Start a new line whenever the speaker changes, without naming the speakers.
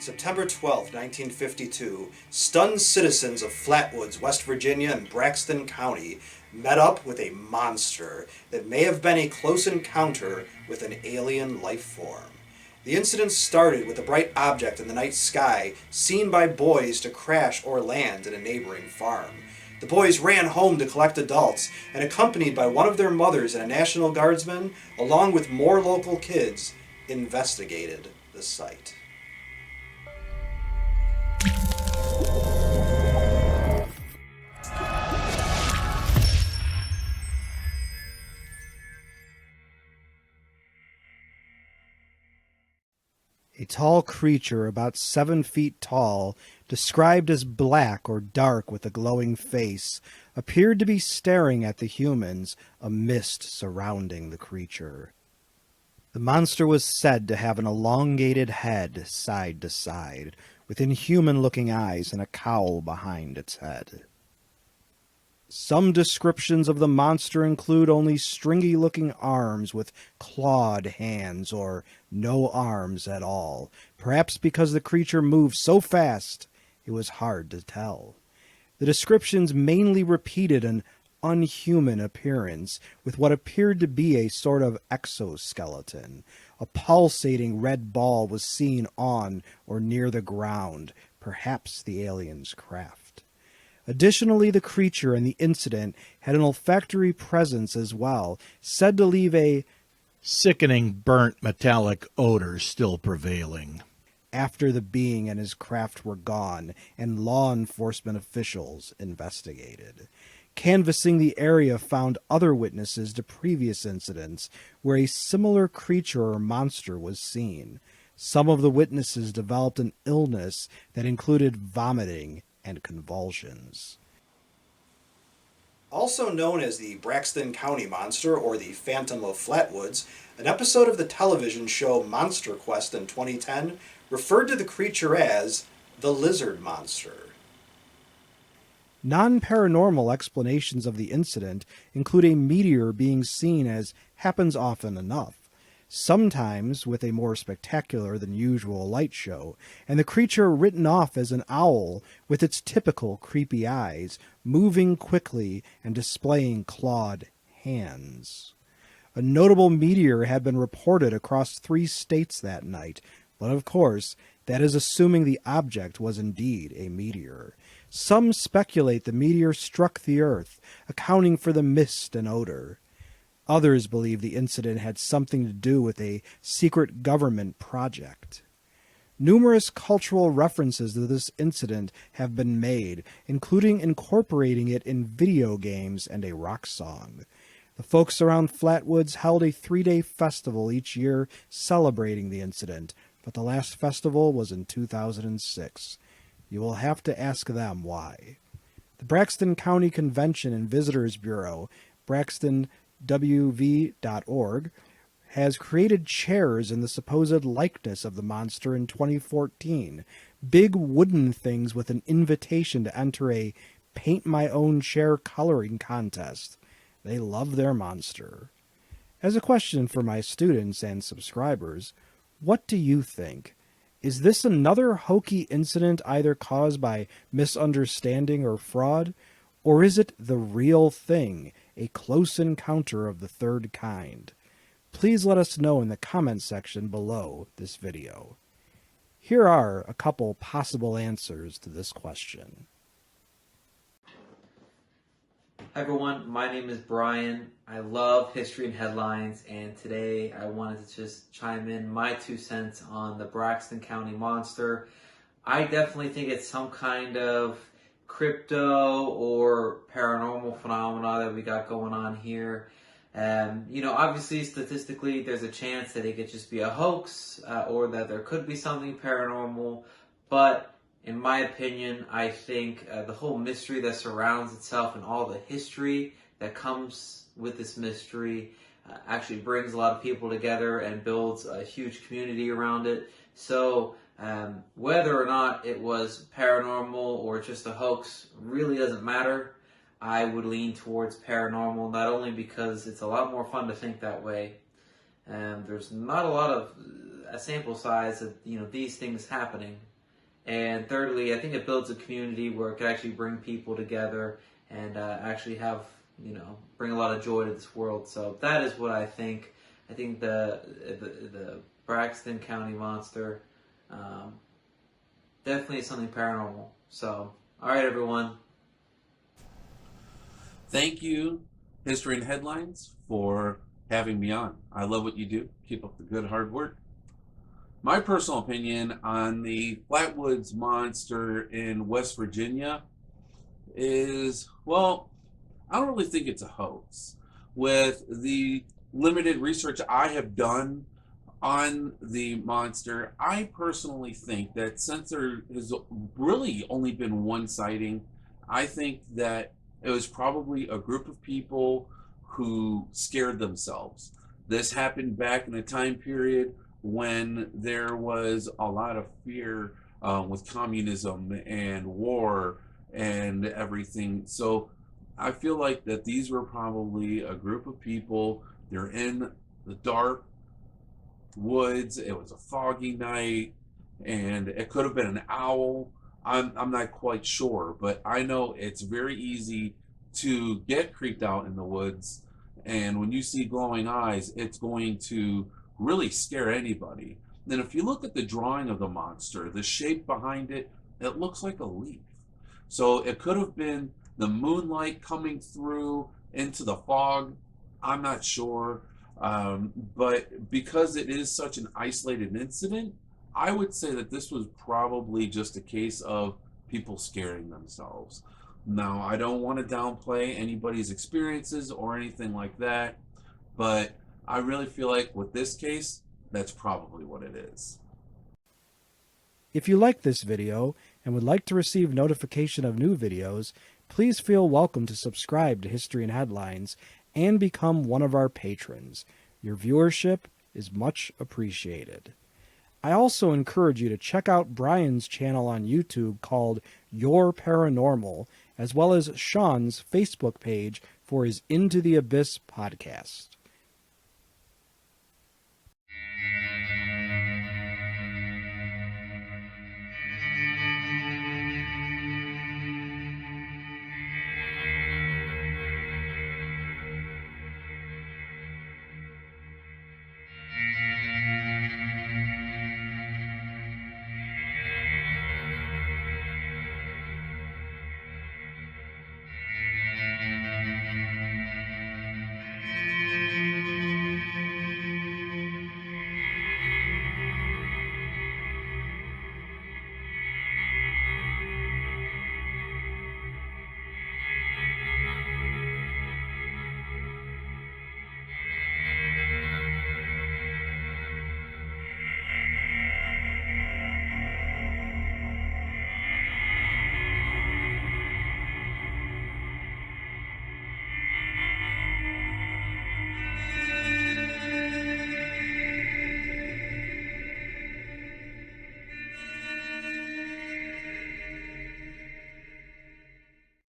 September 12, 1952, stunned citizens of Flatwoods, West Virginia and Braxton County met up with a monster that may have been a close encounter with an alien life form. The incident started with a bright object in the night sky seen by boys to crash or land at a neighboring farm. The boys ran home to collect adults, and accompanied by one of their mothers and a National Guardsman, along with more local kids, investigated the site.
A tall creature about 7 feet tall, described as black or dark with a glowing face, appeared to be staring at the humans, a mist surrounding the creature. The monster was said to have an elongated head side to side, with inhuman-looking eyes and a cowl behind its head. Some descriptions of the monster include only stringy-looking arms with clawed hands, or no arms at all, perhaps because the creature moved so fast it was hard to tell. The descriptions mainly repeated an unhuman appearance, with what appeared to be a sort of exoskeleton. A pulsating red ball was seen on or near the ground, perhaps the alien's craft. Additionally, the creature in the incident had an olfactory presence as well, said to leave a
sickening burnt metallic odor still prevailing
after the being and his craft were gone and law enforcement officials investigated. Canvassing the area found other witnesses to previous incidents where a similar creature or monster was seen. Some of the witnesses developed an illness that included vomiting and convulsions.
Also known as the Braxton County Monster or the Phantom of Flatwoods, an episode of the television show Monster Quest in 2010 referred to the creature as the Lizard Monster.
Non-paranormal explanations of the incident include a meteor being seen, as happens often enough, sometimes with a more spectacular than usual light show, and the creature written off as an owl with its typical creepy eyes, moving quickly and displaying clawed hands. A notable meteor had been reported across 3 states that night, but of course, that is assuming the object was indeed a meteor. Some speculate the meteor struck the Earth, accounting for the mist and odor. Others believe the incident had something to do with a secret government project. Numerous cultural references to this incident have been made, including incorporating it in video games and a rock song. The folks around Flatwoods held a 3-day festival each year celebrating the incident, but the last festival was in 2006. You will have to ask them why. The Braxton County Convention and Visitors Bureau, BraxtonWV.org, has created chairs in the supposed likeness of the monster in 2014. Big wooden things with an invitation to enter a paint-my-own-chair coloring contest. They love their monster. As a question for my students and subscribers, what do you think? Is this another hokey incident either caused by misunderstanding or fraud? Or is it the real thing, a close encounter of the third kind? Please let us know in the comment section below this video. Here are a couple possible answers to this question.
Hi everyone, my name is Brian. I love history and headlines, and today I wanted to just chime in my 2 cents on the Braxton County Monster. I definitely think it's some kind of crypto or paranormal phenomena that we got going on here. Obviously statistically there's a chance that it could just be a hoax or that there could be something paranormal, but in my opinion, I think the whole mystery that surrounds itself and all the history that comes with this mystery actually brings a lot of people together and builds a huge community around it. So whether or not it was paranormal or just a hoax really doesn't matter. I would lean towards paranormal, not only because it's a lot more fun to think that way, and there's not a lot of a sample size of these things happening. And thirdly, I think it builds a community where it can actually bring people together and actually have, bring a lot of joy to this world. So that is what I think. I think the Braxton County monster definitely is something paranormal. So, all right, everyone.
Thank you, History and Headlines, for having me on. I love what you do. Keep up the good hard work. My personal opinion on the Flatwoods monster in West Virginia is, well, I don't really think it's a hoax. With the limited research I have done on the monster, I personally think that since there has really only been one sighting, I think that it was probably a group of people who scared themselves. This happened back in a time period when there was a lot of fear with communism and war and everything. So I feel like that these were probably a group of people. They're in the dark woods. It was a foggy night, and it could have been an owl. I'm not quite sure, but I know it's very easy to get creeped out in the woods, and when you see glowing eyes, it's going to really scare anybody. Then if you look at the drawing of the monster, the shape behind it, it looks like a leaf. So it could have been the moonlight coming through into the fog. I'm not sure. But because it is such an isolated incident, I would say that this was probably just a case of people scaring themselves. Now, I don't want to downplay anybody's experiences or anything like that, but I really feel like with this case, that's probably what it is.
If you like this video and would like to receive notification of new videos, please feel welcome to subscribe to History and Headlines and become one of our patrons. Your viewership is much appreciated. I also encourage you to check out Brian's channel on YouTube called Your Paranormal, as well as Sean's Facebook page for his Into the Abyss podcast.